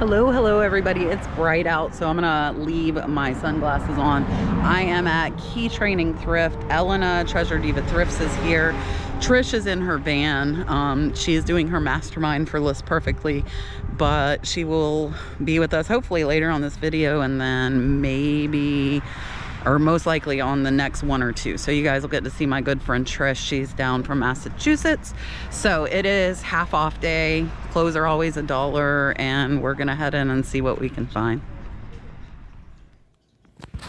Hello everybody. It's bright out, so I'm gonna leave my sunglasses on. I am at Key Training Thrift. Elena, Treasure Diva Thrifts, is here. Trish is in her van. She is doing her mastermind for List Perfectly, but she will be with us hopefully later on this video, and then maybe or most likely on the next one or two. So you guys will get to see my good friend Trish. She's down from Massachusetts. So it is half off day. Clothes are always $1, and we're gonna head in and see what we can find.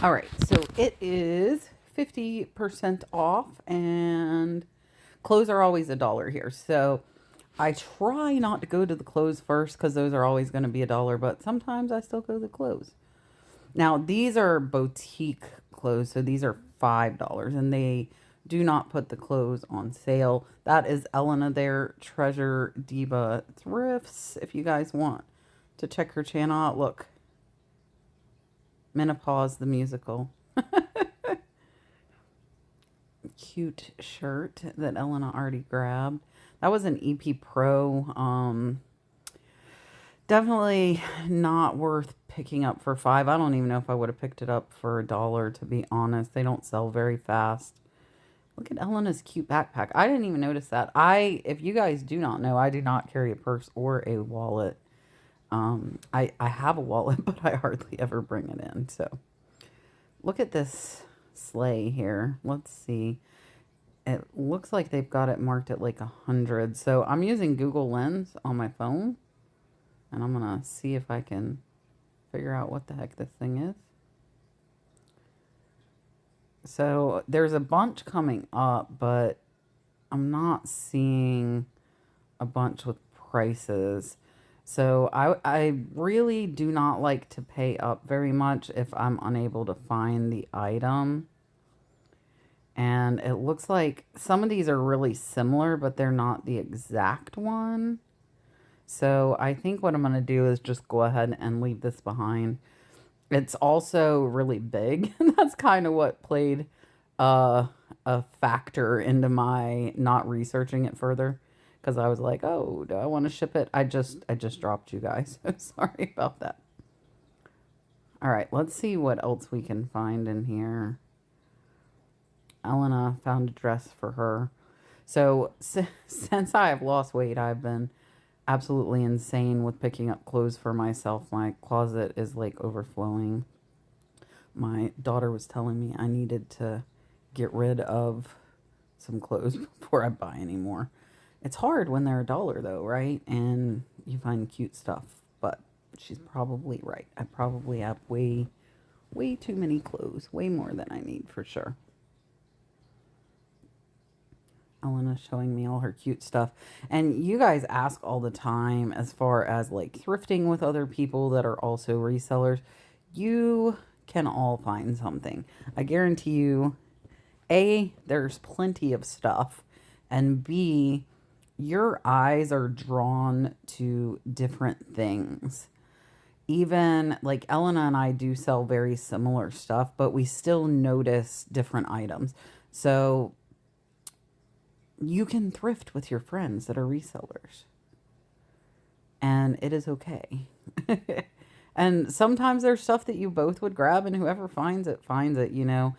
All right, so it is 50% off, and clothes are always $1 here. So I try not to go to the clothes first because those are always going to be $1, but sometimes I still go to the clothes. Now, these are boutique clothes, so these are $5, and they do not put the clothes on sale. That is Elena there, Treasure Diva Thrifts. If you guys want to check her channel out, look. Menopause the musical. Cute shirt that Elena already grabbed. That was an EP Pro. Definitely not worth picking up for $5. I don't even know if I would have picked it up for $1, to be honest. They don't sell very fast. Look at Elena's cute backpack. I didn't even notice that. If you guys do not know, I do not carry a purse or a wallet. I have a wallet, but I hardly ever bring it in. So look at this sleigh here. Let's see. It looks like they've got it marked at like 100. So I'm using Google Lens on my phone. And I'm going to see if I can figure out what the heck this thing is. So there's a bunch coming up, but I'm not seeing a bunch with prices. So I really do not like to pay up very much if I'm unable to find the item. And it looks like some of these are really similar, but they're not the exact one. So I think what I'm going to do is just go ahead and leave this behind. It's also really big. And that's kind of what played a factor into my not researching it further. Because I was like, oh, do I want to ship it? I just dropped you guys. So sorry about that. All right, let's see what else we can find in here. Elena found a dress for her. So since I have lost weight, I've been absolutely insane with picking up clothes for myself. My closet is like overflowing. My daughter was telling me I needed to get rid of some clothes before I buy any more. It's hard when they're $1 though, right? And you find cute stuff, but she's probably right. I probably have way too many clothes, way more than I need for sure. Elena's showing me all her cute stuff. And you guys ask all the time as far as like thrifting with other people that are also resellers. You can all find something. I guarantee you, A, there's plenty of stuff. And B, your eyes are drawn to different things. Even like Elena and I do sell very similar stuff, but we still notice different items. So you can thrift with your friends that are resellers. And it is okay. And sometimes there's stuff that you both would grab, and whoever finds it, you know.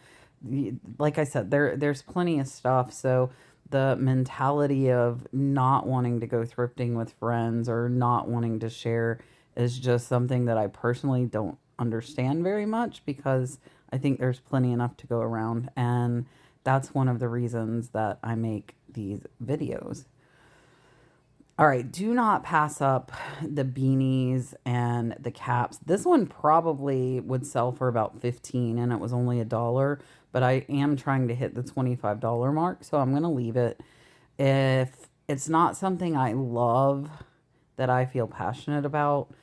Like I said, there's plenty of stuff. So the mentality of not wanting to go thrifting with friends or not wanting to share is just something that I personally don't understand very much, because I think there's plenty enough to go around. And that's one of the reasons that I make these videos. All right, do not pass up the beanies and the caps. This one probably would sell for about $15, and it was only $1, but I am trying to hit the $25 mark, so I'm going to leave it. If it's not something I love, that I feel passionate about,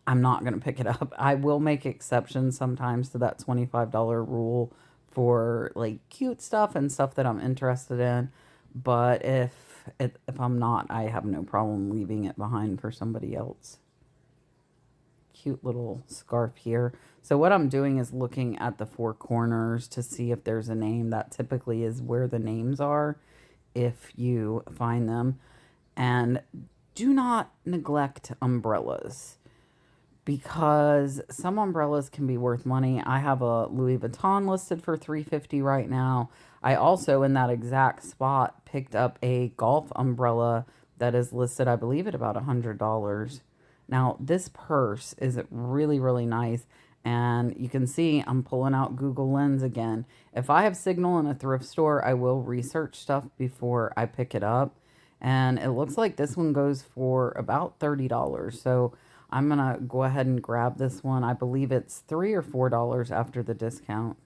I'm not going to pick it up. I will make exceptions sometimes to that $25 rule for like cute stuff and stuff that I'm interested in. But if I'm not, I have no problem leaving it behind for somebody else. Cute little scarf here. So what I'm doing is looking at the four corners to see if there's a name. That typically is where the names are, if you find them. And do not neglect umbrellas. because some umbrellas can be worth money. I have a Louis Vuitton listed for $350 right now. I also, in that exact spot, picked up a golf umbrella that is listed, I believe, at about $100. Now, this purse is really, really nice. And you can see I'm pulling out Google Lens again. If I have signal in a thrift store, I will research stuff before I pick it up. And it looks like this one goes for about $30. So I'm going to go ahead and grab this one. I believe it's $3 or $4 after the discount.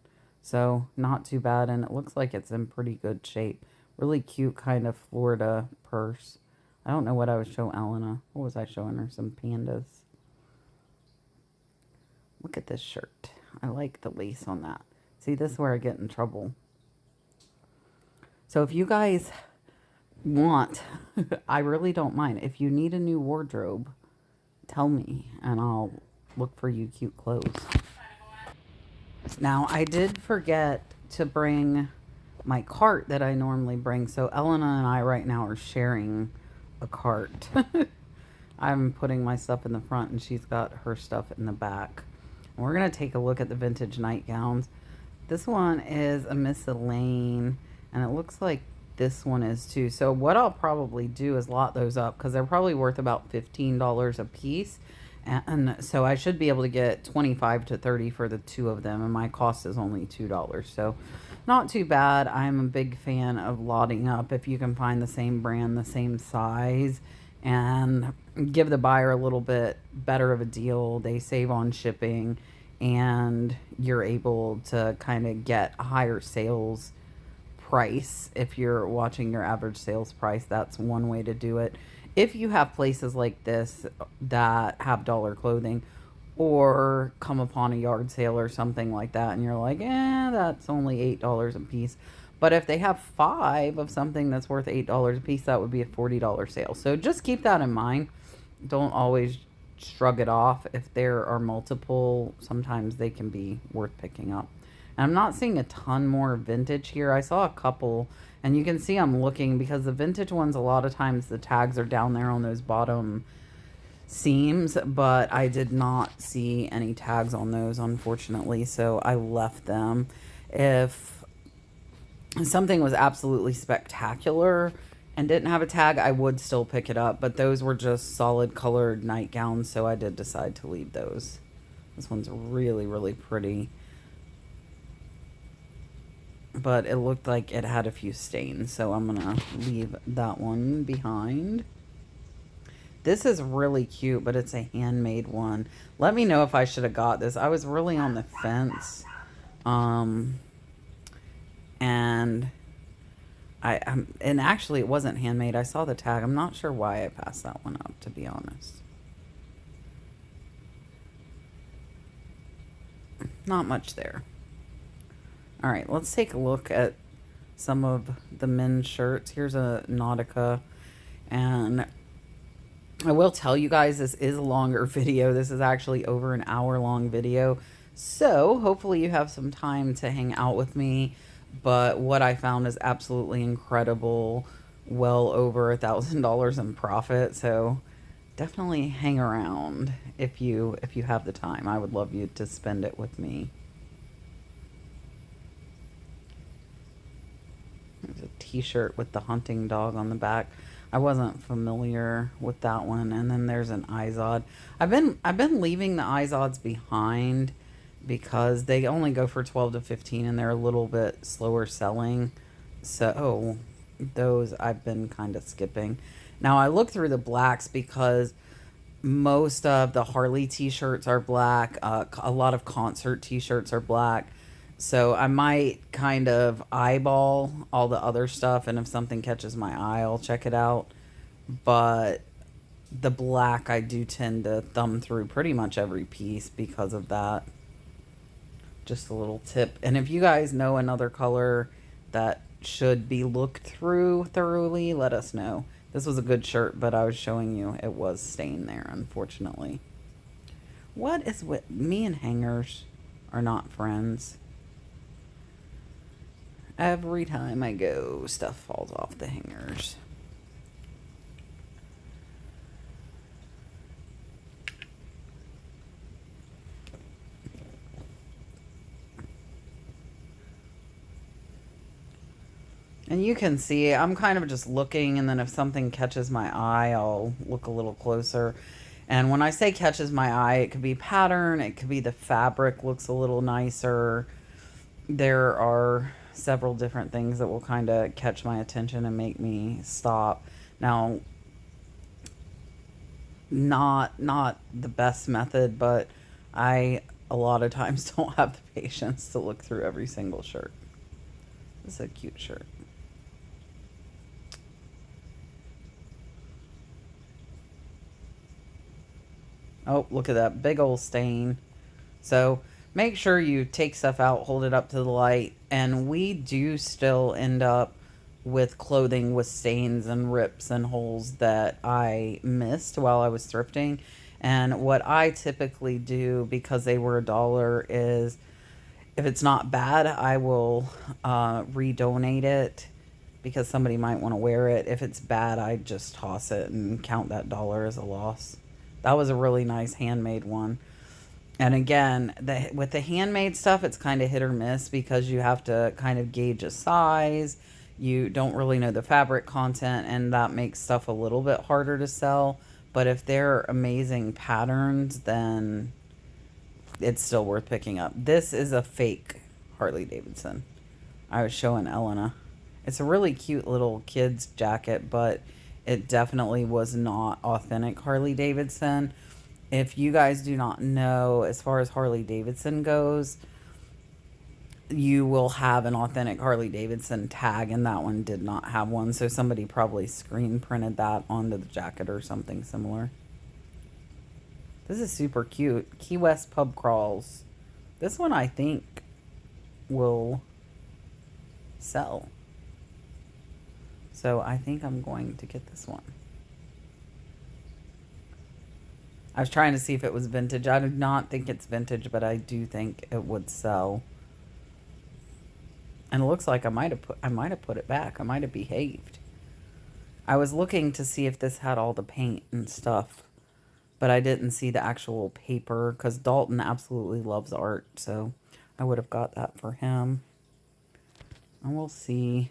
So not too bad. And it looks like it's in pretty good shape. Really cute kind of Florida purse. I don't know what I was showing Elena. What was I showing her? Some pandas. Look at this shirt. I like the lace on that. See, this is where I get in trouble. So if you guys want, I really don't mind. If you need a new wardrobe, tell me and I'll look for you cute clothes. Now, I did forget to bring my cart that I normally bring. So Elena and I right now are sharing a cart. I'm putting my stuff in the front and she's got her stuff in the back. And we're going to take a look at the vintage nightgowns. This one is a Miscellaneous, and it looks like this one is too. So what I'll probably do is lot those up because they're probably worth about $15 a piece. And so I should be able to get 25 to 30 for the two of them, and my cost is only $2. So not too bad. I'm a big fan of lotting up if you can find the same brand, the same size, and give the buyer a little bit better of a deal. They save on shipping and you're able to kind of get a higher sales price. If you're watching your average sales price, that's one way to do it. If you have places like this that have dollar clothing or come upon a yard sale or something like that and you're like, that's only $8 a piece. But if they have 5 of something that's worth $8 a piece, that would be a $40 sale. So just keep that in mind. Don't always shrug it off. If there are multiple, sometimes they can be worth picking up. And I'm not seeing a ton more vintage here. I saw a couple, and you can see I'm looking because the vintage ones, a lot of times the tags are down there on those bottom seams, but I did not see any tags on those, unfortunately, so I left them. If something was absolutely spectacular and didn't have a tag, I would still pick it up, but those were just solid colored nightgowns, so I did decide to leave those. This one's really, really pretty, but it looked like it had a few stains, so I'm gonna leave that one behind. This is really cute, but it's a handmade one. Let me know if I should have got this. I was really on the fence. And and actually it wasn't handmade. I saw the tag. I'm not sure why I passed that one up, to be honest. Not much there. All right, let's take a look at some of the men's shirts. Here's a Nautica, and I will tell you guys this is a longer video. This is actually over an hour-long video, so hopefully you have some time to hang out with me. But what I found is absolutely incredible, well over $1,000 in profit. So definitely hang around if you have the time. I would love you to spend it with me. There's a t-shirt with the hunting dog on the back. I wasn't familiar with that one. And then there's an Izod. I've been leaving the Izods behind because they only go for 12 to 15 and they're a little bit slower selling. So those I've been kind of skipping. Now I look through the blacks because most of the Harley t-shirts are black. A lot of concert t-shirts are black. So I might kind of eyeball all the other stuff, and if something catches my eye, I'll check it out. But the black, I do tend to thumb through pretty much every piece because of that. Just a little tip. And if you guys know another color that should be looked through thoroughly, let us know. This was a good shirt, but I was showing you it was stained there, unfortunately. What is with me and hangers are not friends? Every time I go, stuff falls off the hangers. And you can see I'm kind of just looking, and then if something catches my eye, I'll look a little closer. And when I say catches my eye, it could be pattern, it could be the fabric looks a little nicer. There are several different things that will kind of catch my attention and make me stop. Now, not the best method, but I a lot of times don't have the patience to look through every single shirt. This is a cute shirt. Oh, look at that big old stain. So make sure you take stuff out, hold it up to the light, and we do still end up with clothing with stains and rips and holes that I missed while I was thrifting. And what I typically do, because they were $1, is if it's not bad, I will redonate it because somebody might want to wear it. If it's bad, I just toss it and count that dollar as a loss. That was a really nice handmade one. And again, with the handmade stuff, it's kind of hit or miss because you have to kind of gauge a size. You don't really know the fabric content, and that makes stuff a little bit harder to sell. But if they're amazing patterns, then it's still worth picking up. This is a fake Harley Davidson. I was showing Elena. It's a really cute little kid's jacket, but it definitely was not authentic Harley Davidson. If you guys do not know, as far as Harley Davidson goes, you will have an authentic Harley Davidson tag, and that one did not have one. So somebody probably screen printed that onto the jacket or something similar. This is super cute. Key West Pub Crawls. This one I think will sell. So I think I'm going to get this one. I was trying to see if it was vintage. I do not think it's vintage, but I do think it would sell. And it looks like I might have put it back. I might have behaved. I was looking to see if this had all the paint and stuff, but I didn't see the actual paper because Dalton absolutely loves art, so I would have got that for him. And we'll see.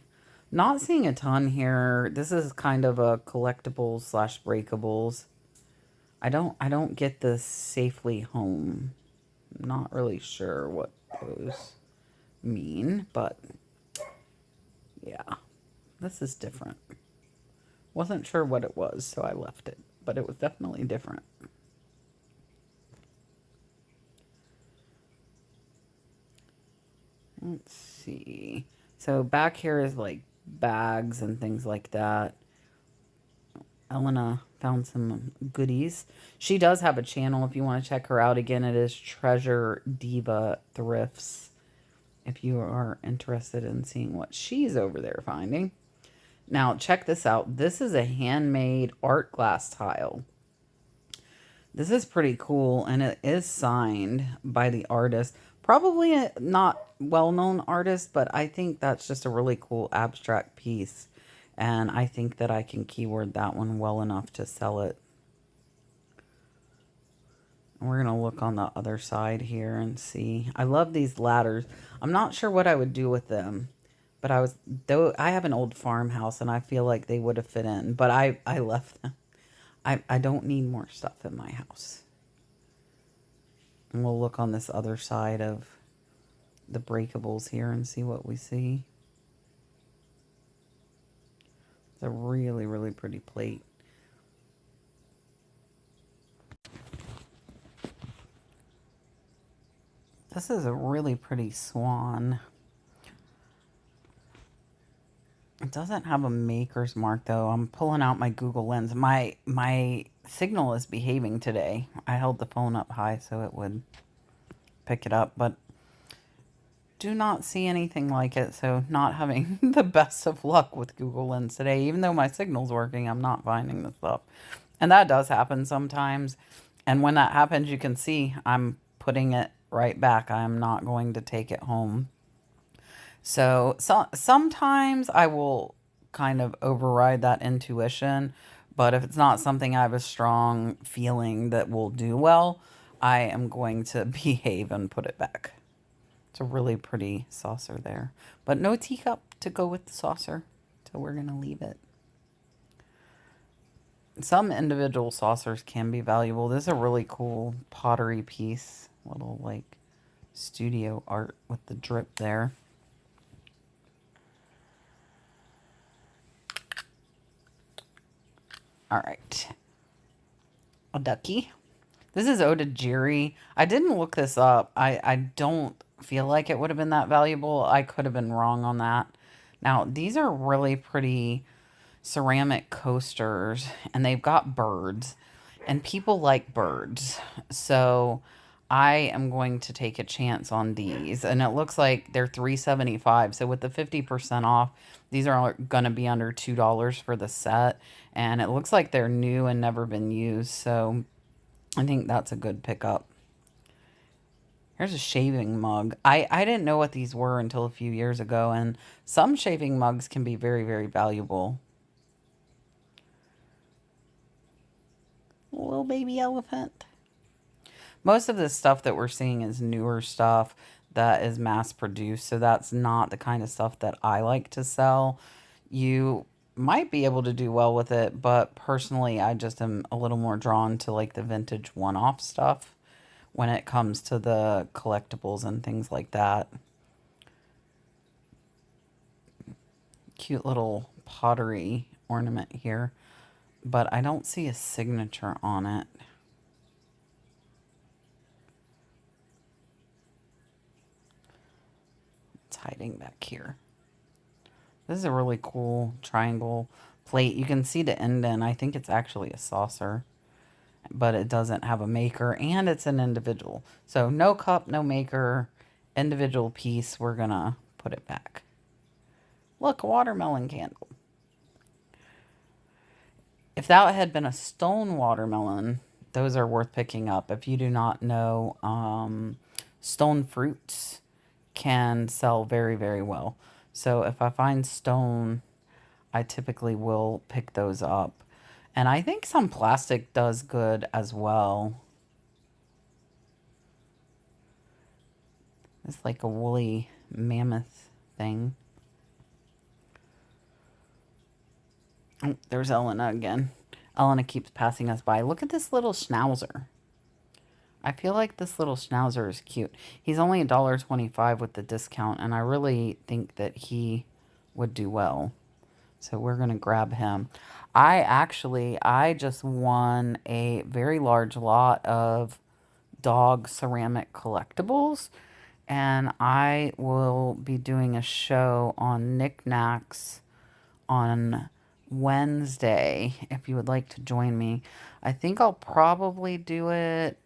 Not seeing a ton here. This is kind of a collectibles slash breakables. I don't get the safely home. I'm not really sure what those mean, but yeah, this is different. Wasn't sure what it was, so I left it, but it was definitely different. Let's see. So back here is like bags and things like that. Elena found some goodies. She does have a channel if you want to check her out. Again, it is Treasure Diva Thrifts if you are interested in seeing what she's over there finding. Now, check this out. This is a handmade art glass tile. This is pretty cool, and it is signed by the artist. Probably a not well-known artist, but I think that's just a really cool abstract piece. And I think that I can keyword that one well enough to sell it. We're going to look on the other side here and see. I love these ladders. I'm not sure what I would do with them. But I have an old farmhouse and I feel like they would have fit in. But I left them. I don't need more stuff in my house. And we'll look on this other side of the breakables here and see what we see. It's a really, really pretty plate. This is a really pretty swan. It doesn't have a maker's mark, though. I'm pulling out my Google Lens. My signal is behaving today. I held the phone up high so it would pick it up, but do not see anything like it, so not having the best of luck with Google Lens today. Even though my signal's working, I'm not finding the stuff. And that does happen sometimes. And when that happens, you can see I'm putting it right back. I'm not going to take it home. So sometimes I will kind of override that intuition, but if it's not something I have a strong feeling that will do well, I am going to behave and put it back. It's a really pretty saucer there. But no teacup to go with the saucer. So we're going to leave it. Some individual saucers can be valuable. This is a really cool pottery piece. Little like studio art with the drip there. All right. A ducky. This is Otajiri. I didn't look this up. I don't feel like it would have been that valuable. I could have been wrong on that. Now, these are really pretty ceramic coasters, and they've got birds, and people like birds. So I am going to take a chance on these, and it looks like they're $3.75. So with the 50% off, these are going to be under $2 for the set, and it looks like they're new and never been used. So I think that's a good pickup. Here's a shaving mug. I didn't know what these were until a few years ago, and some shaving mugs can be very, very valuable. Little baby elephant. Most of this stuff that we're seeing is newer stuff that is mass produced, so that's not the kind of stuff that I like to sell. You might be able to do well with it, but personally I just am a little more drawn to like the vintage one-off stuff when it comes to the collectibles and things like that. Cute little pottery ornament here, but I don't see a signature on it. It's hiding back here. This is a really cool triangle plate. You can see the indent. I think it's actually a saucer, but it doesn't have a maker, and it's an individual. So no cup, no maker, individual piece. We're going to put it back. Look, a watermelon candle. If that had been a stone watermelon, those are worth picking up. If you do not know, stone fruits can sell very, very well. So if I find stone, I typically will pick those up. And I think some plastic does good as well. It's like a woolly mammoth thing. Oh, there's Elena again. Elena keeps passing us by. Look at this little schnauzer. I feel like this little schnauzer is cute. He's only $1.25 with the discount, and I really think that he would do well. So we're going to grab him. I just won a very large lot of dog ceramic collectibles, and I will be doing a show on knickknacks on Wednesday if you would like to join me. I think I'll probably do it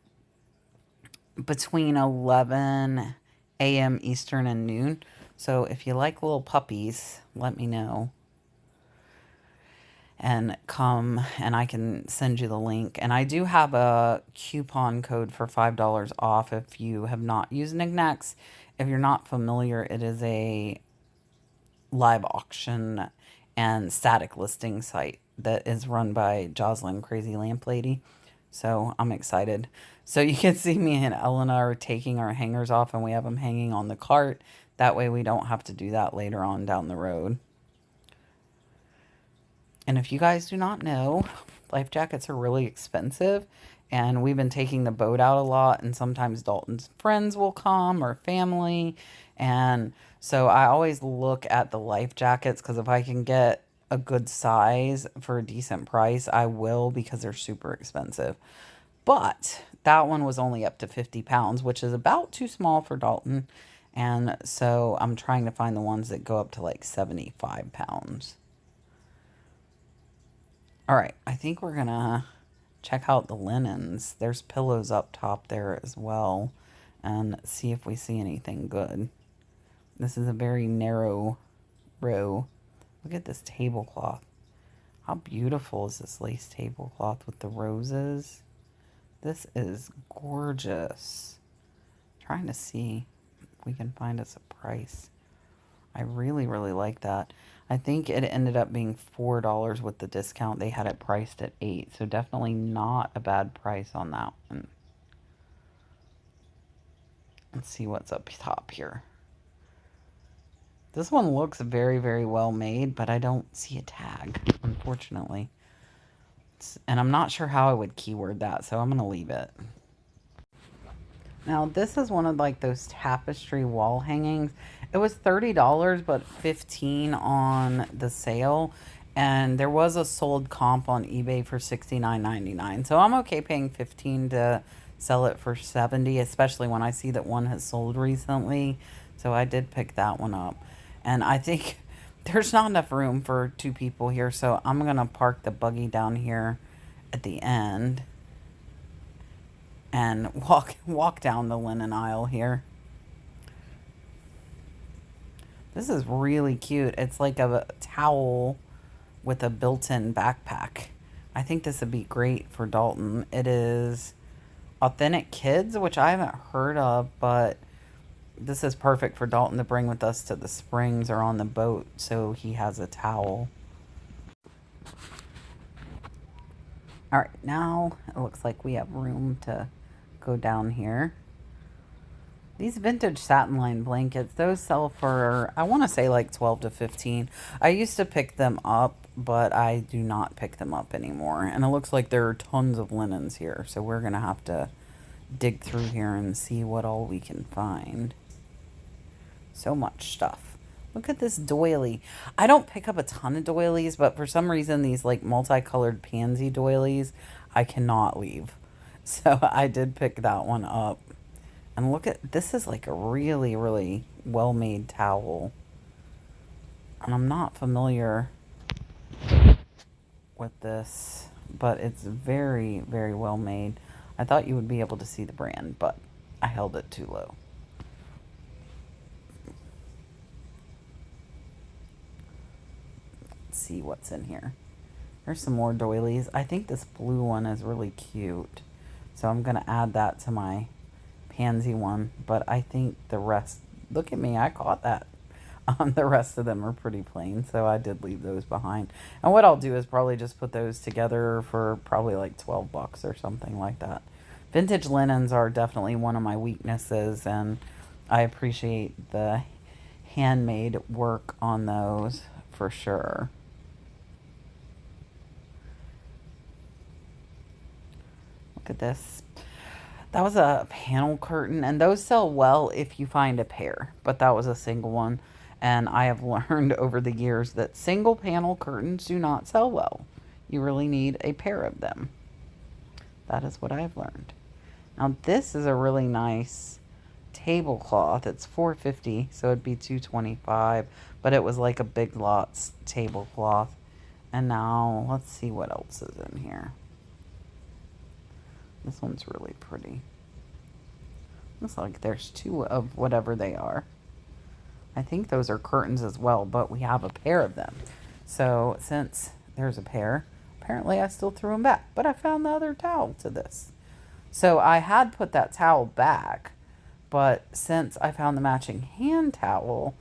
between 11 a.m. Eastern and noon. So if you like little puppies, let me know. And come, and I can send you the link. And I do have a coupon code for $5 off if you have not used knickknacks. If you're not familiar, it is a live auction and static listing site that is run by Jocelyn Crazy Lamp Lady. So I'm excited. So you can see me and Elena are taking our hangers off, and we have them hanging on the cart. That way we don't have to do that later on down the road. And if you guys do not know, life jackets are really expensive, and we've been taking the boat out a lot, and sometimes Dalton's friends will come or family, and so I always look at the life jackets, because if I can get a good size for a decent price, I will, because they're super expensive. But that one was only up to 50 pounds, which is about too small for Dalton, and so I'm trying to find the ones that go up to like 75 pounds. All right, I think we're going to check out the linens. There's pillows up top there as well, and see if we see anything good. This is a very narrow row. Look at this tablecloth. How beautiful is this lace tablecloth with the roses? This is gorgeous. Trying to see if we can find us a price. I really, really like that. I think it ended up being $4 with the discount. They had it priced at $8, so definitely not a bad price on that one. Let's see what's up top here. This one looks very, very well made, but I don't see a tag, unfortunately. And I'm not sure how I would keyword that, so I'm going to leave it. Now, this is one of like those tapestry wall hangings. It was $30, but $15 on the sale. And there was a sold comp on eBay for $69.99. So I'm okay paying $15 to sell it for $70, especially when I see that one has sold recently. So I did pick that one up. And I think there's not enough room for two people here, so I'm going to park the buggy down here at the end and walk down the linen aisle here. This is really cute. It's like a towel with a built-in backpack. I think this would be great for Dalton. It is Authentic Kids, which I haven't heard of, but this is perfect for Dalton to bring with us to the springs or on the boat, so he has a towel. All right, now it looks like we have room to go down here. These vintage satin line blankets, those sell for, I want to say like 12 to 15. I used to pick them up, but I do not pick them up anymore. And it looks like there are tons of linens here, so we're going to have to dig through here and see what all we can find. So much stuff. Look at this doily. I don't pick up a ton of doilies, but for some reason these like multicolored pansy doilies I cannot leave. So I did pick that one up. And look at, this is like a really, really well-made towel. And I'm not familiar with this, but it's very, very well made. I thought you would be able to see the brand, but I held it too low. See what's in here. There's some more doilies. I think this blue one is really cute, so I'm gonna add that to my pansy one, but I think the rest, look at me, I caught that. The rest of them are pretty plain, so I did leave those behind. And what I'll do is probably just put those together for probably like 12 bucks or something like that. Vintage linens are definitely one of my weaknesses, and I appreciate the handmade work on those for sure. Look at this. That was a panel curtain, and those sell well if you find a pair, but that was a single one. And I have learned over the years that single panel curtains do not sell well. You really need a pair of them. That is what I've learned. Now this is a really nice tablecloth. It's $4.50, so it'd be $2.25, but it was like a Big Lots tablecloth. And now let's see what else is in here. This one's really pretty. Looks like there's two of whatever they are. I think those are curtains as well, but we have a pair of them. So since there's a pair, apparently I still threw them back, but I found the other towel to this. So I had put that towel back, but since I found the matching hand towel,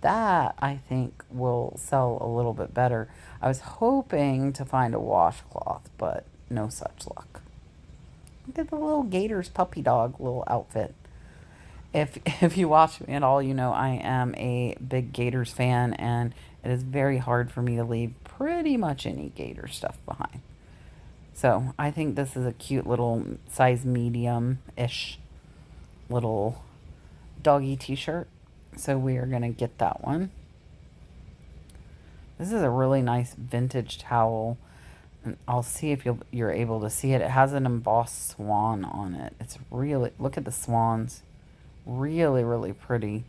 that I think will sell a little bit better. I was hoping to find a washcloth, but no such luck. Look at the little Gators puppy dog little outfit. If you watch me at all, you know I am a big Gators fan, and it is very hard for me to leave pretty much any Gator stuff behind. So I think this is a cute little size medium-ish little doggy t-shirt. So we are going to get that one. This is a really nice vintage towel. And I'll see if you're able to see it. It has an embossed swan on it. It's really, look at the swans. Really, really pretty.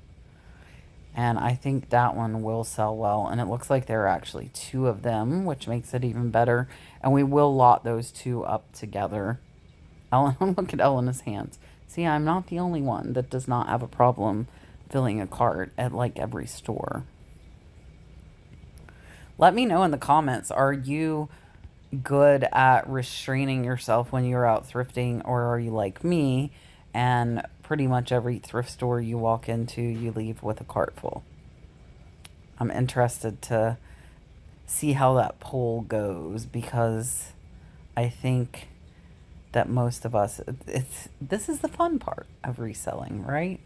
And I think that one will sell well. And it looks like there are actually two of them, which makes it even better. And we will lot those two up together. Ellen, look at Elena's hands. See, I'm not the only one that does not have a problem filling a cart at like every store. Let me know in the comments, are you good at restraining yourself when you're out thrifting, or are you like me and pretty much every thrift store you walk into you leave with a cart full? I'm interested to see how that poll goes, because I think that most of us, this is the fun part of reselling, right?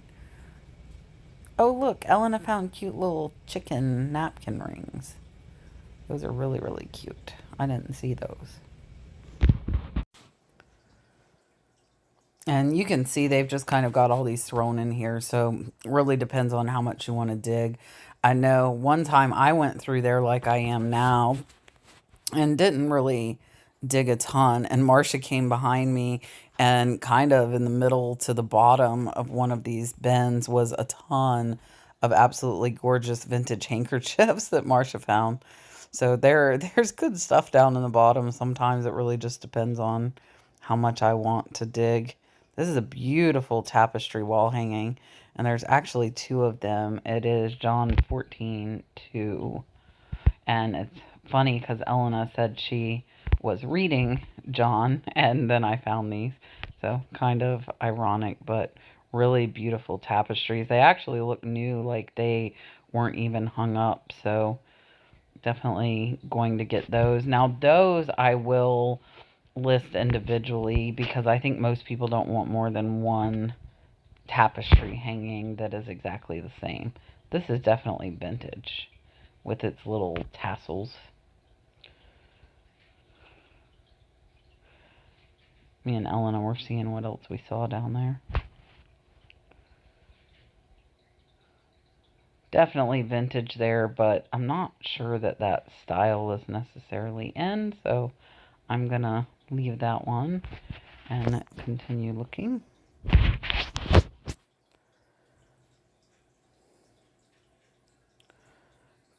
Oh, look, Elena found cute little chicken napkin rings. Those are really, really cute. I didn't see those. And you can see they've just kind of got all these thrown in here. So really depends on how much you want to dig. I know one time I went through there like I am now and didn't really dig a ton. And Marcia came behind me, and kind of in the middle to the bottom of one of these bins was a ton of absolutely gorgeous vintage handkerchiefs that Marcia found. So there's good stuff down in the bottom. Sometimes it really just depends on how much I want to dig. This is a beautiful tapestry wall hanging, and there's actually two of them. It is John 14:2. And it's funny because Elena said she was reading John, and then I found these. So kind of ironic, but really beautiful tapestries. They actually look new, like they weren't even hung up. So definitely going to get those. Now those I will list individually because I think most people don't want more than one tapestry hanging that is exactly the same. This is definitely vintage with its little tassels. Me and Elena were seeing what else we saw down there. Definitely vintage there, but I'm not sure that that style is necessarily in, so I'm gonna leave that one and continue looking.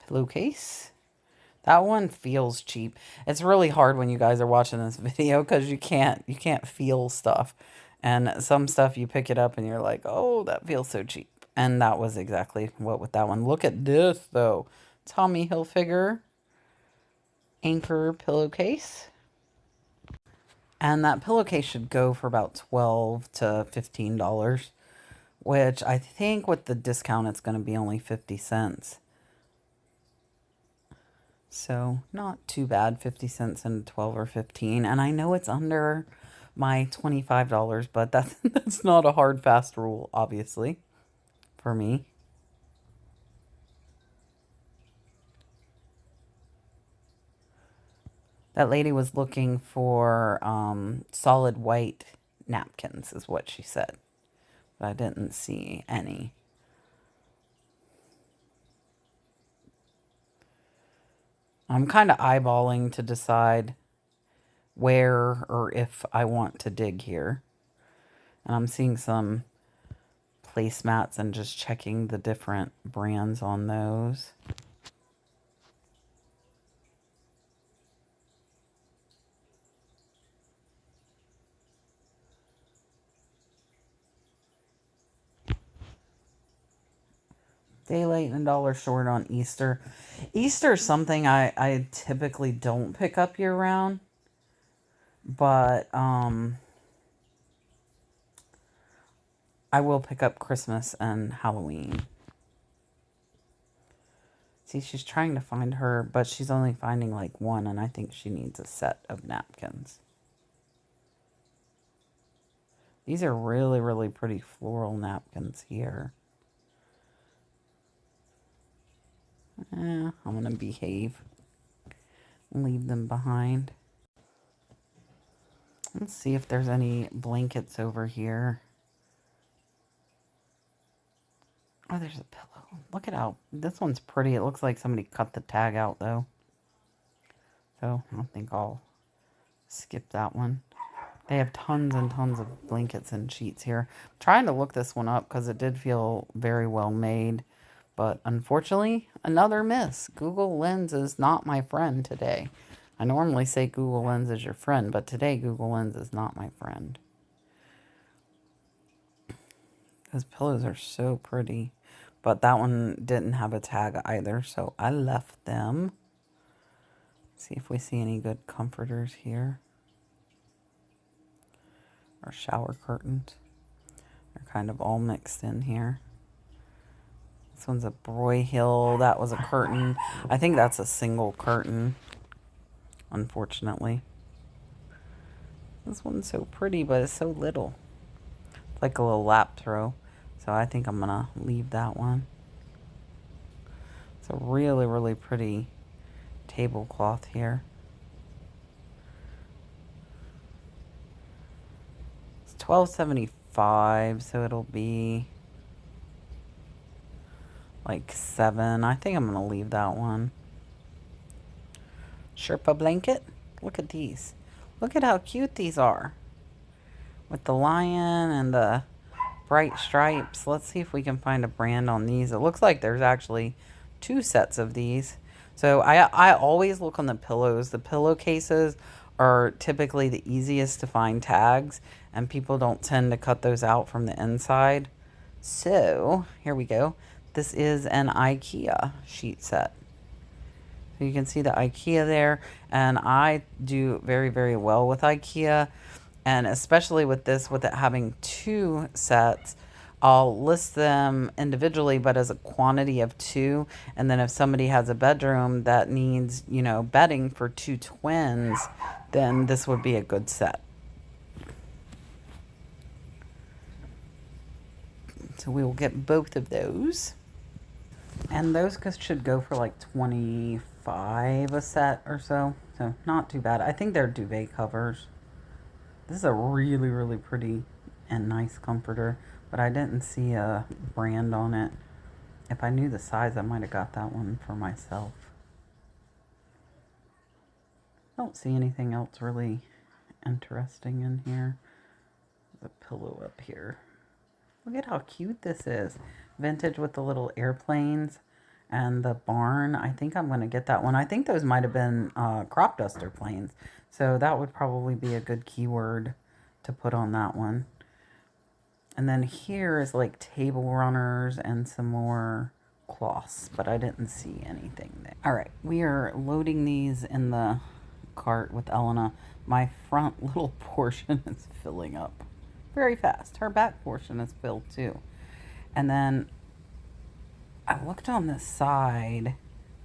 Pillowcase. That one feels cheap. It's really hard when you guys are watching this video because you can't feel stuff. And some stuff you pick it up and you're like, "Oh, that feels so cheap." And that was exactly what with that one. Look at this though. Tommy Hilfiger anchor pillowcase. And that pillowcase should go for about $12 to $15, which I think with the discount it's going to be only 50 cents. So not too bad, 50 cents and 12 or 15. And I know it's under my $25, but that's not a hard fast rule, obviously, for me. That lady was looking for solid white napkins, is what she said. But I didn't see any. I'm kind of eyeballing to decide where or if I want to dig here. And I'm seeing some placemats and just checking the different brands on those. Day late and a dollar short on Easter. Easter is something I typically don't pick up year round. But I will pick up Christmas and Halloween. See, she's trying to find her, but she's only finding like one, and I think she needs a set of napkins. These are really, really pretty floral napkins here. I'm going to behave. Leave them behind. Let's see if there's any blankets over here. Oh, there's a pillow. Look at how this one's pretty. It looks like somebody cut the tag out, though. So I think I'll skip that one. They have tons and tons of blankets and sheets here. I'm trying to look this one up because it did feel very well made. But unfortunately, another miss. Google Lens is not my friend today. I normally say Google Lens is your friend, but today Google Lens is not my friend. Those pillows are so pretty. But that one didn't have a tag either, so I left them. See if we see any good comforters here. Or shower curtains. They're kind of all mixed in here. This one's a Broyhill. That was a curtain. I think that's a single curtain, unfortunately. This one's so pretty, but it's so little. It's like a little lap throw. So I think I'm gonna leave that one. It's a really, really pretty tablecloth here. It's $12.75, so it'll be like $7. I think I'm gonna leave that one. Sherpa blanket. Look at these. Look at how cute these are. With the lion and the bright stripes. Let's see if we can find a brand on these. It looks like there's actually 2 sets of these. So I always look on the pillows. The pillowcases are typically the easiest to find tags, and people don't tend to cut those out from the inside. So here we go. This is an IKEA sheet set. So you can see the IKEA there, and I do very, very well with IKEA, and especially with this, with it having 2 sets, I'll list them individually, but as a quantity of 2, and then if somebody has a bedroom that needs, you know, bedding for 2 twins, then this would be a good set. So we will get both of those. And those should go for like $25 a set or so. So not too bad. I think they're duvet covers. This is a really, really pretty and nice comforter, but I didn't see a brand on it. If I knew the size, I might have got that one for myself. Don't see anything else really interesting in here. There's a pillow up here. Look at how cute this is. Vintage with the little airplanes and the barn. I think I'm going to get that one. I think those might have been crop duster planes. So that would probably be a good keyword to put on that one. And then here is like table runners and some more cloths, but I didn't see anything there. All right, we are loading these in the cart with Elena. My front little portion is filling up very fast. Her back portion is filled too. And then I looked on the side.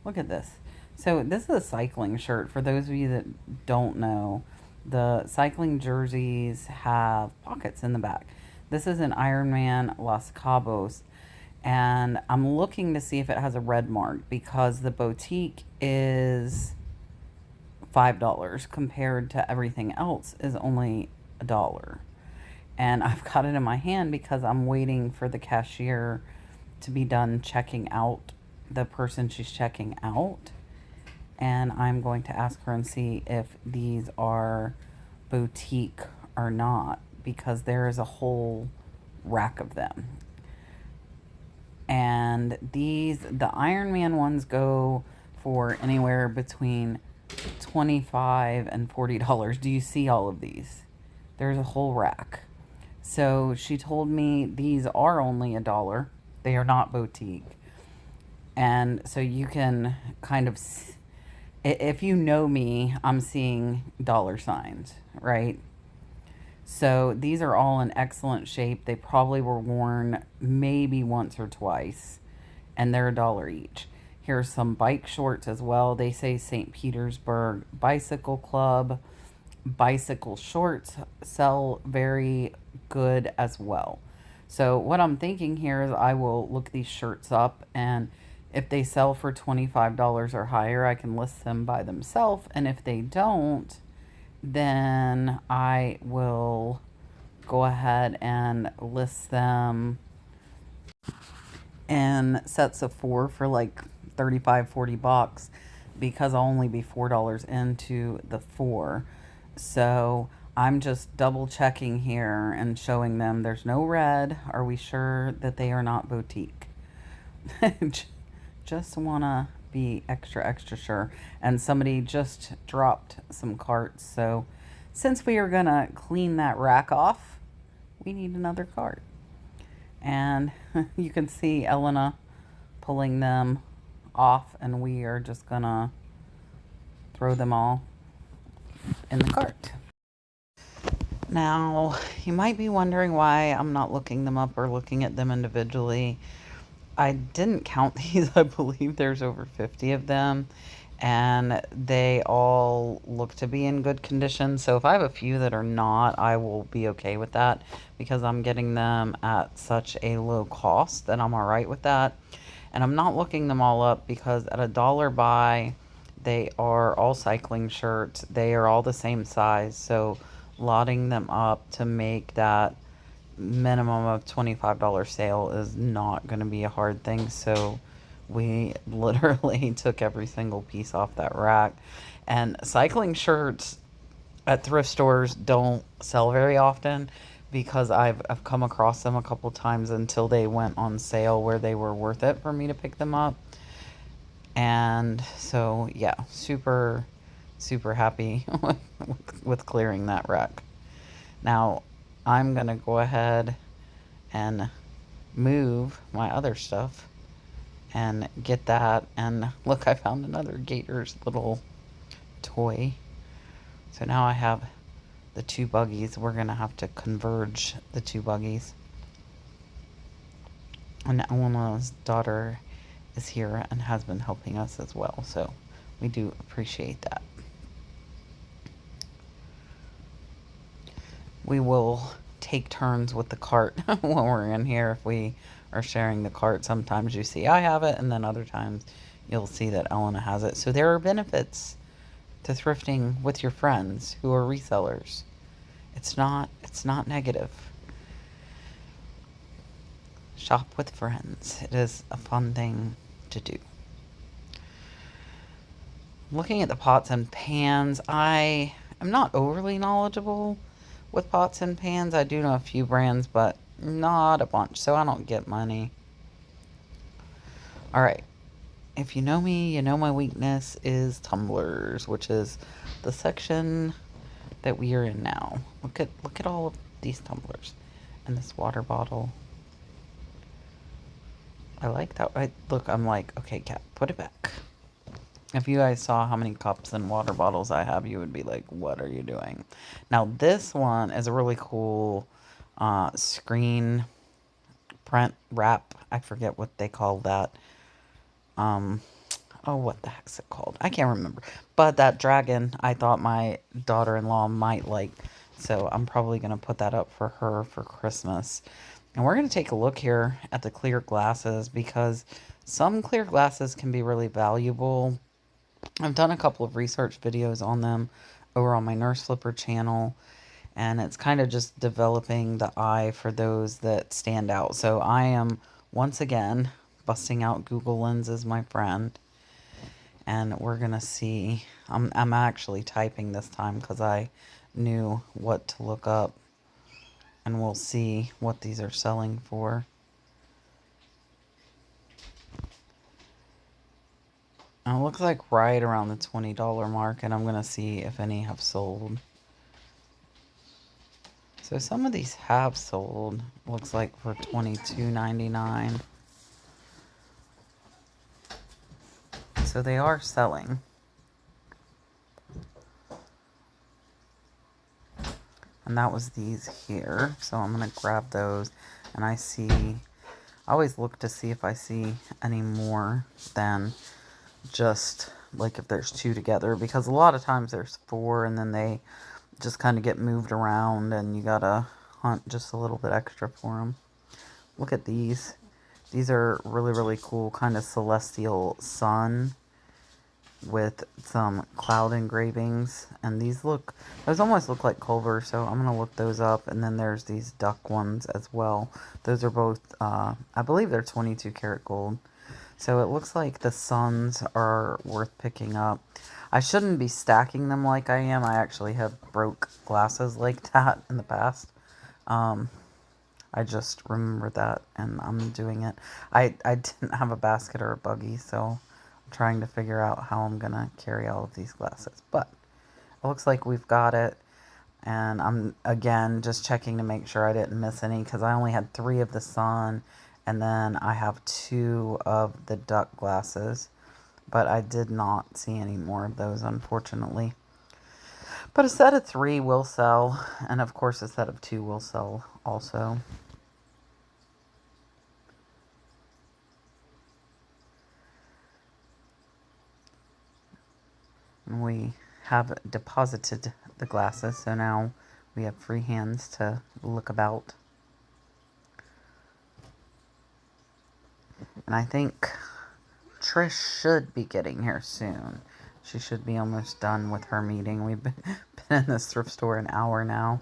Look at this. So this is a cycling shirt. For those of you that don't know, the cycling jerseys have pockets in the back. This is an Ironman Los Cabos. And I'm looking to see if it has a red mark, because the boutique is $5 compared to everything else is only $1. And I've got it in my hand because I'm waiting for the cashier to be done checking out the person she's checking out. And I'm going to ask her and see if these are boutique or not, because there is a whole rack of them. And these, the Ironman ones, go for anywhere between $25 and $40. Do you see all of these? There's a whole rack. So she told me these are only $1. They are not boutique. And so you can kind of, if you know me, I'm seeing dollar signs, right? So these are all in excellent shape. They probably were worn maybe once or twice, and they're $1 each. Here's some bike shorts as well. They say St. Petersburg Bicycle Club. Bicycle shorts sell very good as well. So what I'm thinking here is I will look these shirts up, and if they sell for $25 or higher, I can list them by themselves. And if they don't, then I will go ahead and list them in sets of 4 for like $35-40, because I'll only be $4 into the 4. So I'm just double checking here and showing them there's no red. Are we sure that they are not boutique? Just want to be extra sure. And somebody just dropped some carts. So since we are going to clean that rack off, we need another cart. And you can see Elena pulling them off, and we are just going to throw them all in the cart. Now, you might be wondering why I'm not looking them up or looking at them individually. I didn't count these. I believe there's over 50 of them. and they all look to be in good condition. So if I have a few that are not, I will be okay with that because I'm getting them at such a low cost that I'm all right with that. And I'm not looking them all up because at $1 buy, they are all cycling shirts. They are all the same size. So lotting them up to make that minimum of $25 sale is not going to be a hard thing. So we literally took every single piece off that rack. And cycling shirts at thrift stores don't sell very often because I've come across them a couple times until they went on sale where they were worth it for me to pick them up. And so, yeah, super, super happy with clearing that rack. Now, I'm going to go ahead and move my other stuff and get that. And look, I found another Gator's little toy. So now I have the two buggies. We're going to have to converge the two buggies. And Elena's daughter is here and has been helping us as well. So we do appreciate that. We will take turns with the cart when we're in here if we are sharing the cart. Sometimes you see I have it, and then other times you'll see that Elena has it. So there are benefits to thrifting with your friends who are resellers. It's not negative. Shop with friends. It is a fun thing to do. Looking at the pots and pans, I am not overly knowledgeable with pots and pans. I do know a few brands, but not a bunch, so I don't get money. All right. If you know me, you know my weakness is tumblers, which is the section that we are in now. Look at all of these tumblers and this water bottle. I like that. Look, I'm like, okay, Cat, put it back. If you guys saw how many cups and water bottles I have, you would be like, what are you doing? Now, this one is a really cool screen print wrap. I forget what they call that. Oh, what the heck's it called? I can't remember. But that dragon, I thought my daughter-in-law might like. So I'm probably going to put that up for her for Christmas. And we're going to take a look here at the clear glasses because some clear glasses can be really valuable. I've done a couple of research videos on them over on my Nurse Flipper channel, and it's kind of just developing the eye for those that stand out. So I am, once again, busting out Google Lenses, my friend, and we're going to see. I'm actually typing this time because I knew what to look up, and we'll see what these are selling for. And it looks like right around the $20 mark, and I'm going to see if any have sold. So some of these have sold, looks like for $22.99. So they are selling. And that was these here. So I'm going to grab those. And I always look to see if I see any more than just like if there's two together. Because a lot of times there's four and then they just kind of get moved around and you gotta hunt just a little bit extra for them. Look at these. These are really, really cool, kind of celestial sun with some cloud engravings. And those almost look like Culver, so I'm gonna look those up. And then there's these duck ones as well. Those are both, I believe they're 22 karat gold. So it looks like the suns are worth picking up. I shouldn't be stacking them like I am. I actually have broke glasses like that in the past. I just remembered that and I'm doing it. I didn't have a basket or a buggy, so I'm trying to figure out how I'm going to carry all of these glasses. But it looks like we've got it. And I'm, again, just checking to make sure I didn't miss any because I only had 3 of the sun. And then I have 2 of the duck glasses. But I did not see any more of those, unfortunately. But a set of 3 will sell. And of course, a set of 2 will sell also. We have deposited the glasses, so now we have free hands to look about. And I think Trish should be getting here soon. She should be almost done with her meeting. We've been in this thrift store an hour now.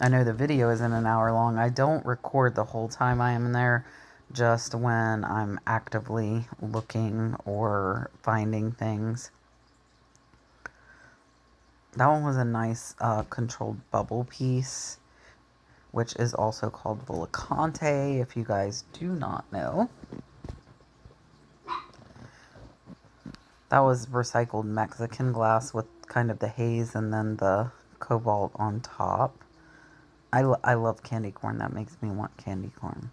I know the video isn't an hour long. I don't record the whole time I am in there, just when I'm actively looking or finding things. That one was a nice controlled bubble piece, which is also called Volcante, if you guys do not know. That was recycled Mexican glass with kind of the haze and then the cobalt on top. I love candy corn. That makes me want candy corn.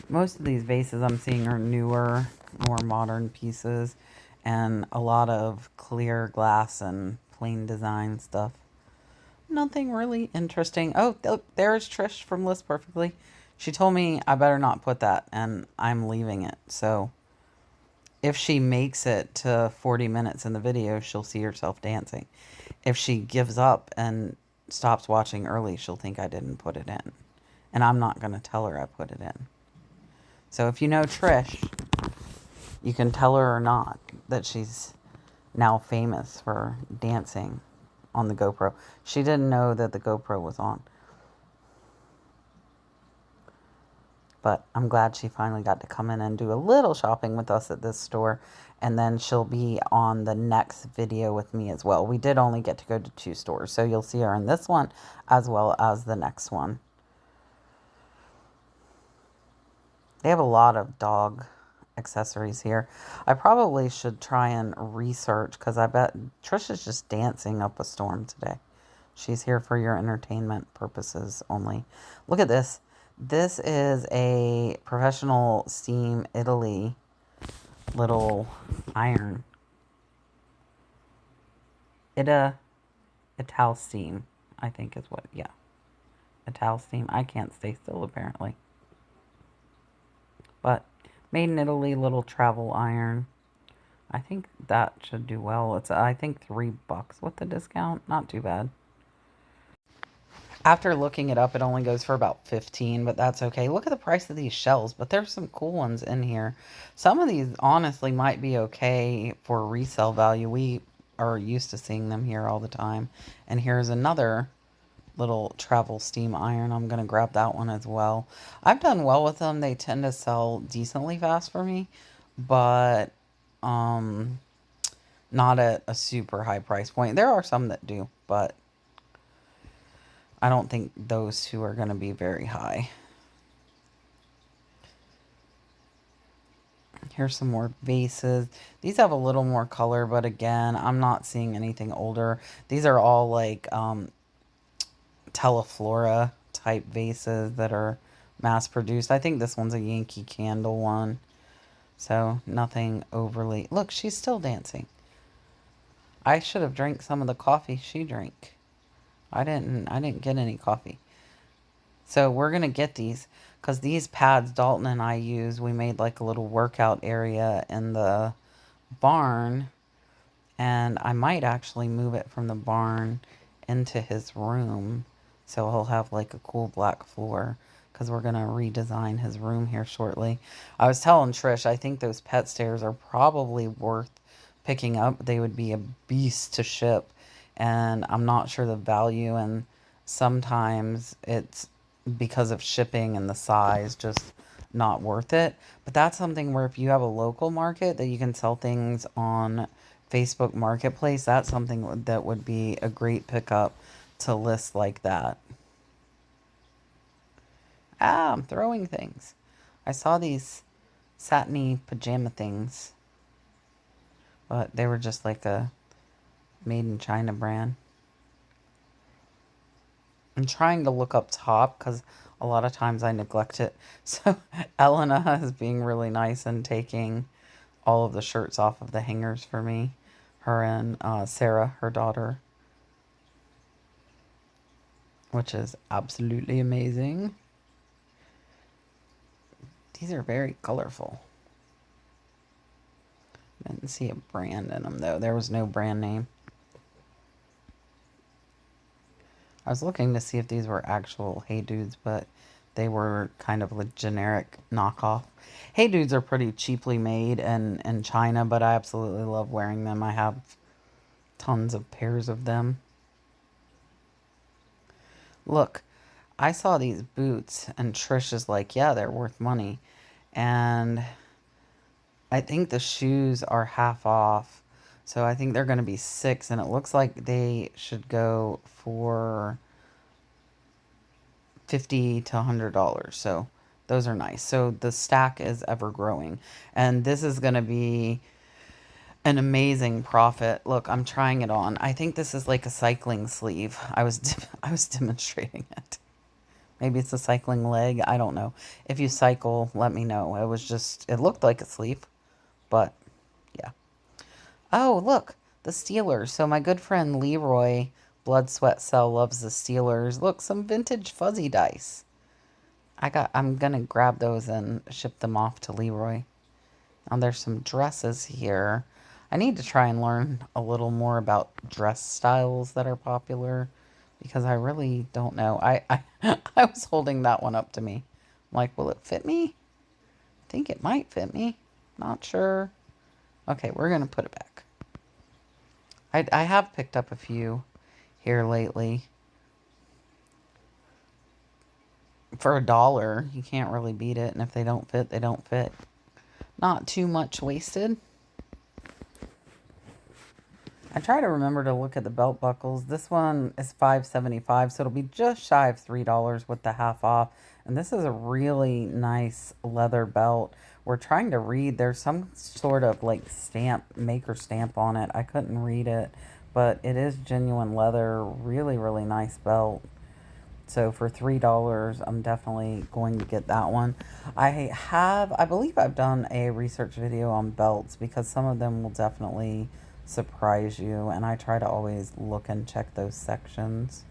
Most of these vases I'm seeing are newer, more modern pieces, and a lot of clear glass and plain design stuff. Nothing really interesting. Oh, there's Trish from List Perfectly. She told me I better not put that, and I'm leaving it. So if she makes it to 40 minutes in the video, she'll see herself dancing. If she gives up and stops watching early, she'll think I didn't put it in. And I'm not going to tell her I put it in. So if you know Trish, you can tell her or not that she's now famous for dancing on the GoPro. She didn't know that the GoPro was on. But I'm glad she finally got to come in and do a little shopping with us at this store. And then she'll be on the next video with me as well. We did only get to go to 2 stores, so you'll see her in this one as well as the next one. They have a lot of dog accessories here. I probably should try and research, because I bet Trish is just dancing up a storm today. She's here for your entertainment purposes only. Look at this. This is a Professional Steam Italy little iron. Ital Steam, I think is what, yeah. Ital Steam. I can't stay still apparently. But made in Italy, little travel iron. I think that should do well. It's, I think, $3 with the discount. Not too bad. After looking it up, it only goes for about 15, but that's okay. Look at the price of these shells, but there's some cool ones in here. Some of these honestly might be okay for resale value. We are used to seeing them here all the time. And here's another little travel steam iron. I'm going to grab that one as well. I've done well with them. They tend to sell decently fast for me, but not at a super high price point. There are some that do, but I don't think those two are going to be very high. Here's some more vases. These have a little more color, but again, I'm not seeing anything older. These are all like Teleflora type vases that are mass produced. I think this one's a Yankee Candle one. So nothing overly... Look, she's still dancing. I should have drank some of the coffee she drank. I didn't get any coffee. So we're going to get these, because these pads Dalton and I use, we made like a little workout area in the barn. And I might actually move it from the barn into his room, so he'll have like a cool black floor, because we're going to redesign his room here shortly. I was telling Trish, I think those pet stairs are probably worth picking up. They would be a beast to ship, and I'm not sure the value, and sometimes it's because of shipping and the size just not worth it. But that's something where if you have a local market that you can sell things on Facebook Marketplace, that's something that would be a great pickup to list like that. Ah, I'm throwing things. I saw these satiny pajama things, but they were just like a made in China brand. I'm trying to look up top because a lot of times I neglect it. So Elena is being really nice and taking all of the shirts off of the hangers for me. Her and Sarah, her daughter. Which is absolutely amazing. These are very colorful. Didn't see a brand in them, though. There was no brand name. I was looking to see if these were actual Hey Dudes, but they were kind of a generic knockoff. Hey Dudes are pretty cheaply made in China, but I absolutely love wearing them. I have tons of pairs of them. Look, I saw these boots, and Trish is like, yeah, they're worth money. And I think the shoes are half off. So I think they're going to be $6, and it looks like they should go for $50 to $100. So those are nice. So the stack is ever growing. And this is going to be an amazing profit. Look, I'm trying it on. I think this is like a cycling sleeve. I was demonstrating it. Maybe it's a cycling leg. I don't know. If you cycle, let me know. It looked like a sleeve, but yeah. Oh, look, the Steelers. So my good friend Leroy, Blood, Sweat, Cell, loves the Steelers. Look, some vintage fuzzy dice. I'm gonna grab those and ship them off to Leroy. Now there's some dresses here. I need to try and learn a little more about dress styles that are popular, because I really don't know. I was holding that one up to me. I'm like, will it fit me? I think it might fit me. Not sure. Okay, we're going to put it back. I have picked up a few here lately. For $1, you can't really beat it. And if they don't fit, they don't fit. Not too much wasted. I try to remember to look at the belt buckles. This one is $5.75, so it'll be just shy of $3 with the half off. And this is a really nice leather belt. We're trying to read. There's some sort of like maker stamp on it. I couldn't read it, but it is genuine leather. Really, really nice belt. So for $3, I'm definitely going to get that one. I believe I've done a research video on belts, because some of them will definitely surprise you, and I try to always look and check those sections.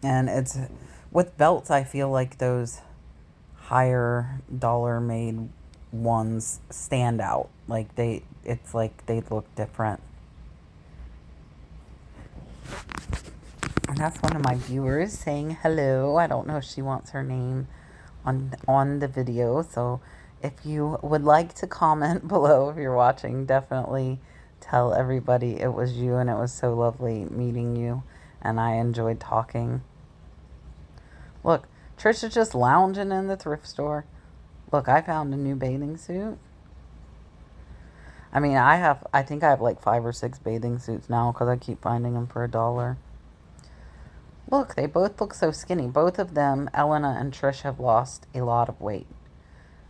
And it's with belts, I feel like those higher dollar made ones stand out. Like it's like they look different. And that's one of my viewers saying hello. I don't know if she wants her name on the video, so if you would like to comment below if you're watching, definitely tell everybody it was you, and it was so lovely meeting you, and I enjoyed talking. Look, Trish is just lounging in the thrift store. Look, I found a new bathing suit. I mean, I think I have like 5 or 6 bathing suits now, because I keep finding them for $1. Look, they both look so skinny. Both of them, Elena and Trish, have lost a lot of weight.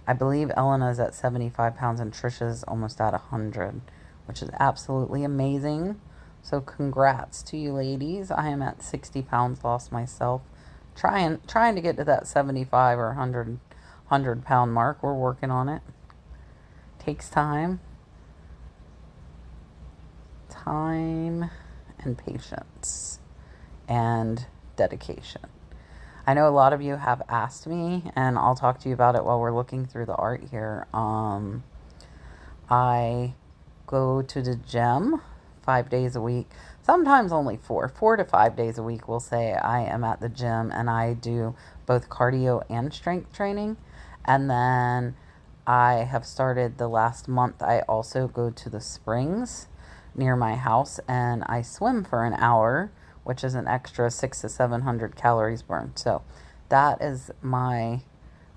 I believe Elena's at 75 pounds and Trisha's almost at 100, which is absolutely amazing. So congrats to you ladies. I am at 60 pounds lost myself. Trying to get to that 75 or 100 pound mark. We're working on it. Takes time. Time and patience and dedication. I know a lot of you have asked me, and I'll talk to you about it while we're looking through the art here. I go to the gym 5 days a week, sometimes only 4 to 5 days a week. We'll say I am at the gym, and I do both cardio and strength training. And then I have started the last month, I also go to the springs near my house, and I swim for an hour, which is an extra 600 to 700 calories burned. So that is my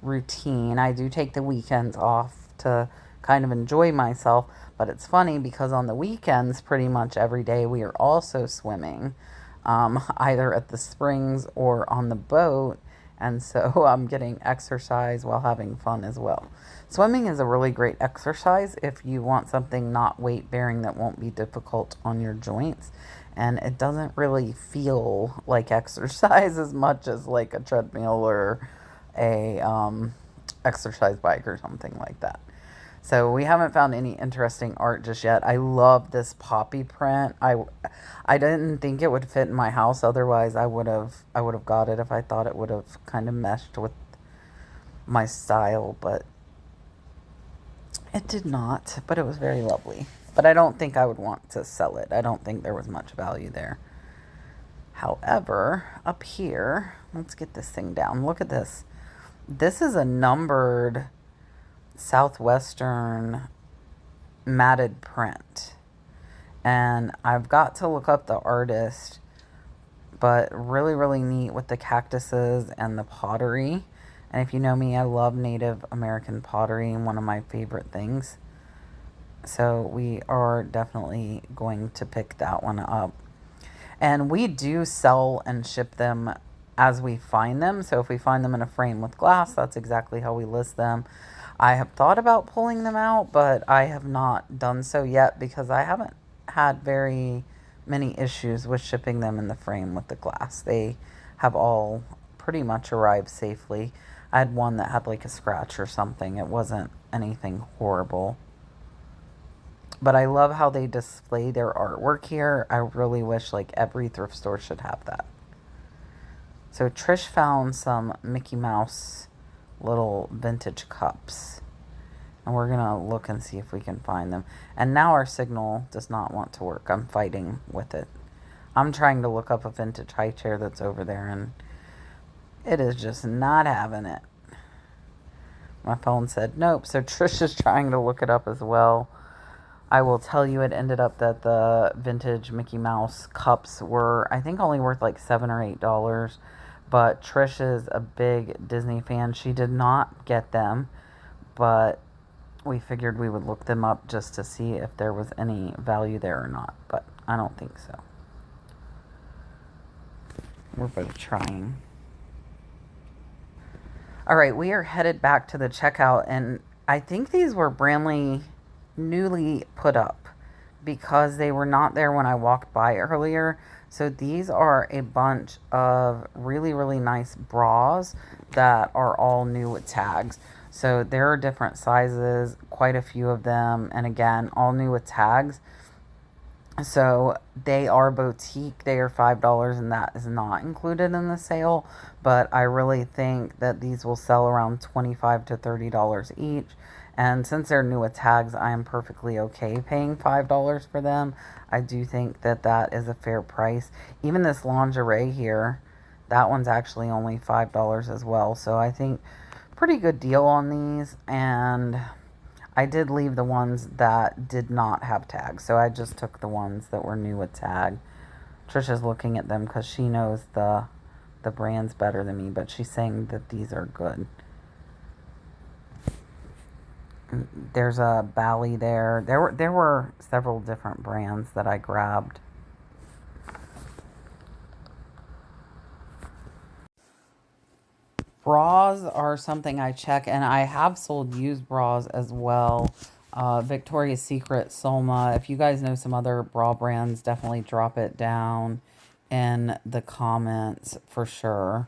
routine. I do take the weekends off to kind of enjoy myself, but it's funny because on the weekends, pretty much every day, we are also swimming, either at the springs or on the boat. And so I'm getting exercise while having fun as well. Swimming is a really great exercise if you want something not weight bearing that won't be difficult on your joints. And it doesn't really feel like exercise as much as like a treadmill or a exercise bike or something like that. So we haven't found any interesting art just yet. I love this poppy print. I didn't think it would fit in my house. Otherwise, I would have got it if I thought it would have kind of meshed with my style. But It did not, but it was very lovely. But I don't think I would want to sell it. I don't think there was much value there. However, up here, let's get this thing down. Look at this. This is a numbered Southwestern matted print. And I've got to look up the artist, but really, really neat with the cactuses and the pottery. And if you know me, I love Native American pottery, one of my favorite things. So we are definitely going to pick that one up. And we do sell and ship them as we find them. So if we find them in a frame with glass, that's exactly how we list them. I have thought about pulling them out, but I have not done so yet because I haven't had very many issues with shipping them in the frame with the glass. They have all pretty much arrived safely. I had one that had like a scratch or something. It wasn't anything horrible. But I love how they display their artwork here. I really wish like every thrift store should have that. So Trish found some Mickey Mouse little vintage cups. And we're going to look and see if we can find them. And now our signal does not want to work. I'm fighting with it. I'm trying to look up a vintage high chair that's over there, and it is just not having it. My phone said nope. So Trish is trying to look it up as well. I will tell you, it ended up that the vintage Mickey Mouse cups were, I think, only worth like $7 or $8. But Trish is a big Disney fan. She did not get them, but we figured we would look them up just to see if there was any value there or not. But I don't think so. We're both trying. All right, we are headed back to the checkout, and I think these were newly put up because they were not there when I walked by earlier. So these are a bunch of really, really nice bras that are all new with tags. So there are different sizes, quite a few of them, and again, all new with tags. So they are boutique. They are $5, and that is not included in the sale. But I really think that these will sell around $25 to $30 each. And since they're new with tags, I am perfectly okay paying $5 for them. I do think that that is a fair price. Even this lingerie here, that one's actually only $5 as well. So I think pretty good deal on these. And I did leave the ones that did not have tags. So I just took the ones that were new with tag. Trisha's looking at them because she knows the brands better than me. But she's saying that these are good. There's a Bally there. There were several different brands that I grabbed. Bras are something I check, and I have sold used bras as well. Victoria's Secret, Soma. If you guys know some other bra brands, definitely drop it down in the comments for sure,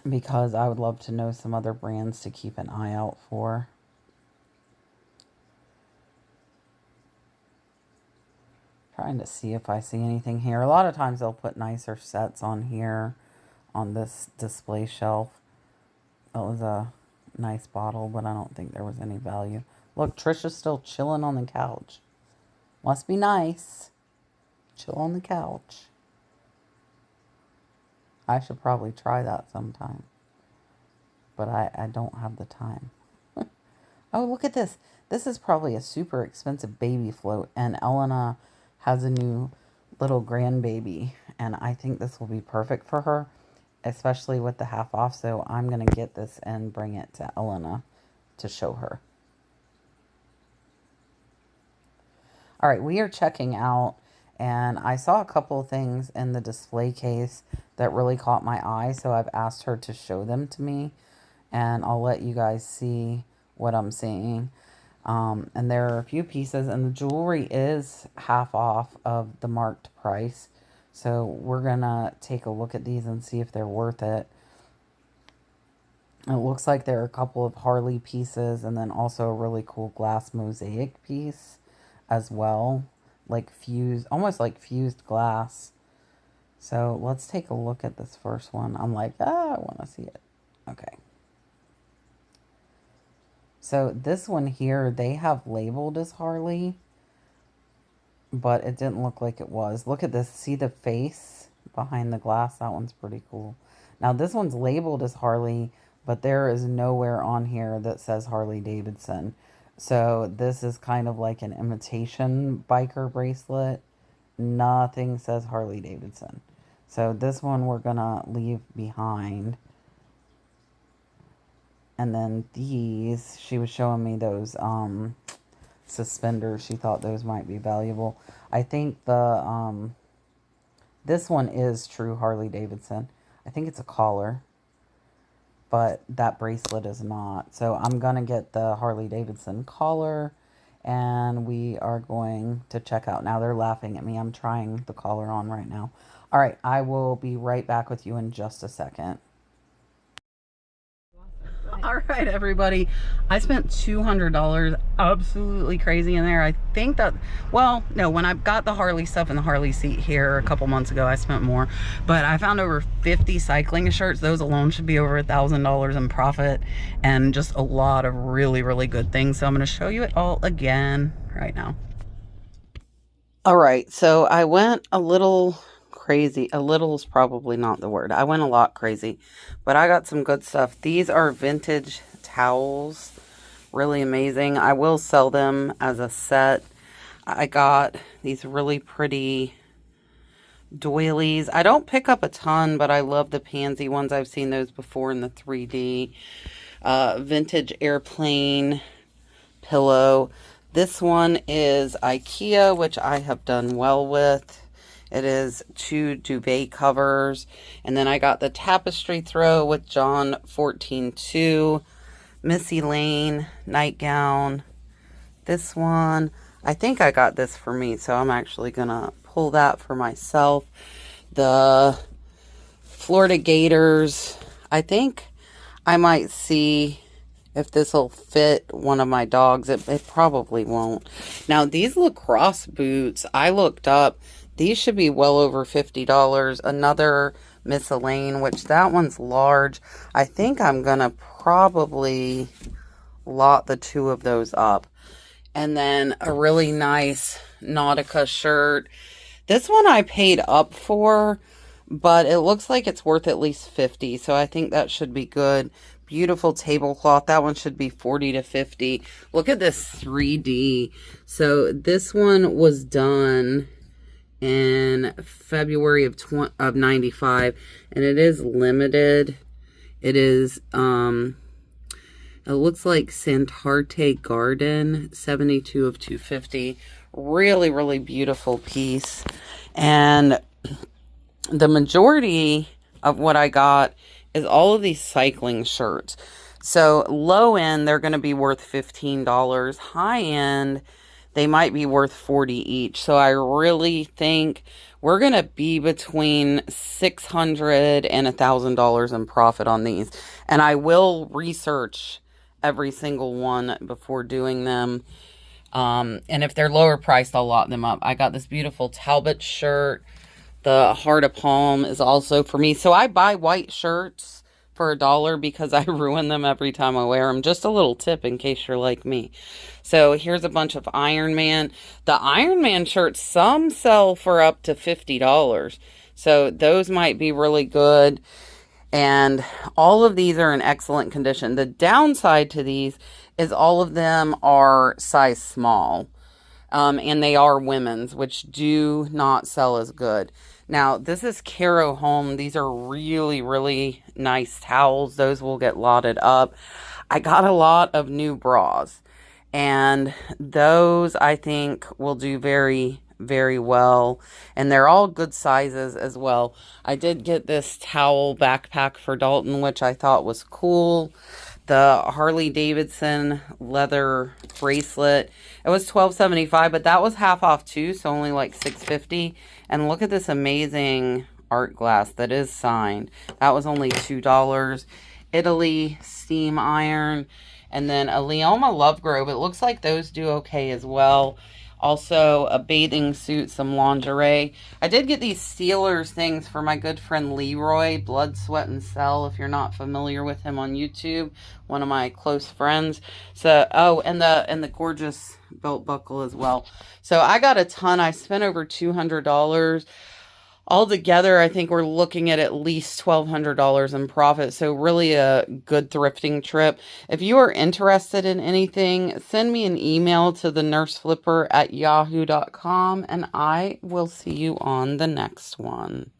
because I would love to know some other brands to keep an eye out for. Trying to see if I see anything here. A lot of times they'll put nicer sets on here on this display shelf. That was a nice bottle, but I don't think there was any value. Look, Trisha's still chilling on the couch. Must be nice. Chill on the couch. I should probably try that sometime. But I don't have the time. Oh, look at this. This is probably a super expensive baby float. And Elena has a new little grandbaby. And I think this will be perfect for her, especially with the half off. So I'm going to get this and bring it to Elena to show her. All right, we are checking out, and I saw a couple of things in the display case that really caught my eye, so I've asked her to show them to me, and I'll let you guys see what I'm seeing. And there are a few pieces, and the jewelry is half off of the marked price, so we're gonna take a look at these and see if they're worth it. It looks like there are a couple of Harley pieces, and then also a really cool glass mosaic piece as well, like fused, almost like fused glass. So let's take a look at this first one. I'm like, I want to see it. Okay. So this one here, they have labeled as Harley, but it didn't look like it was. Look at this. See the face behind the glass? That one's pretty cool. Now this one's labeled as Harley, but there is nowhere on here that says Harley Davidson. So this is kind of like an imitation biker bracelet. Nothing says Harley Davidson. So this one we're gonna leave behind. And then these, she was showing me those suspenders. She thought those might be valuable. I think the this one is true Harley Davidson. I think it's a collar, but that bracelet is not. So I'm gonna get the Harley Davidson collar, and we are going to check out. Now they're laughing at me. I'm trying the collar on right now. All right, I will be right back with you in just a second. All right, everybody. I spent $200, absolutely crazy in there. I think that, well, no, when I got the Harley stuff in the Harley seat here a couple months ago, I spent more. But I found over 50 cycling shirts. Those alone should be over $1,000 in profit, and just a lot of really, really good things. So I'm going to show you it all again right now. All right, so I went a little crazy. A little is probably not the word. I went a lot crazy, but I got some good stuff. These are vintage towels. Really amazing. I will sell them as a set. I got these really pretty doilies. I don't pick up a ton, but I love the pansy ones. I've seen those before in the 3D. Vintage airplane pillow. This one is IKEA, which I have done well with. It is 2 duvet covers. And then I got the tapestry throw with John 14.2. Missy Lane nightgown. This one, I think I got this for me, so I'm actually going to pull that for myself. The Florida Gators. I think I might see if this will fit one of my dogs. It probably won't. Now, these lacrosse boots, I looked up. These should be well over $50. Another Miscellaneous, which that one's large. I think I'm going to probably lot the 2 of those up. And then a really nice Nautica shirt. This one I paid up for, but it looks like it's worth at least $50. So I think that should be good. Beautiful tablecloth. That one should be $40 to $50. Look at this 3D. So this one was done in February of 95, and it is limited. It is it looks like Santarte Garden, 72 of 250. Really, really beautiful piece. And the majority of what I got is all of these cycling shirts. So low end, they're going to be worth $15. High end, they might be worth $40 each. So I really think we're going to be between $600 and $1,000 in profit on these. And I will research every single one before doing them. And if they're lower priced, I'll lot them up. I got this beautiful Talbot shirt. The Heart of Palm is also for me. So I buy white shirts for $1 because I ruin them every time I wear them. Just a little tip in case you're like me. So here's a bunch of Iron Man. The Iron Man shirts, some sell for up to $50. So those might be really good. And all of these are in excellent condition. The downside to these is all of them are size small. And they are women's, which do not sell as good. Now, this is Caro Home. These are really, really nice towels. Those will get lotted up. I got a lot of new bras, and those I think will do very, very well. And they're all good sizes as well. I did get this towel backpack for Dalton, which I thought was cool. The Harley Davidson leather bracelet. It was $12.75, but that was half off too, so only like $6.50. And look at this amazing art glass that is signed. That was only $2. Italy steam iron. And then a Leoma Love Grove. It looks like those do okay as well. Also, a bathing suit, some lingerie. I did get these Steelers things for my good friend Leroy, Blood, Sweat, and Cell, if you're not familiar with him on YouTube, one of my close friends. So, oh, and the gorgeous belt buckle as well. So I got a ton. I spent over $200. Altogether, I think we're looking at least $1,200 in profit. So really a good thrifting trip. If you are interested in anything, send me an email to thenurseflipper@yahoo.com, and I will see you on the next one.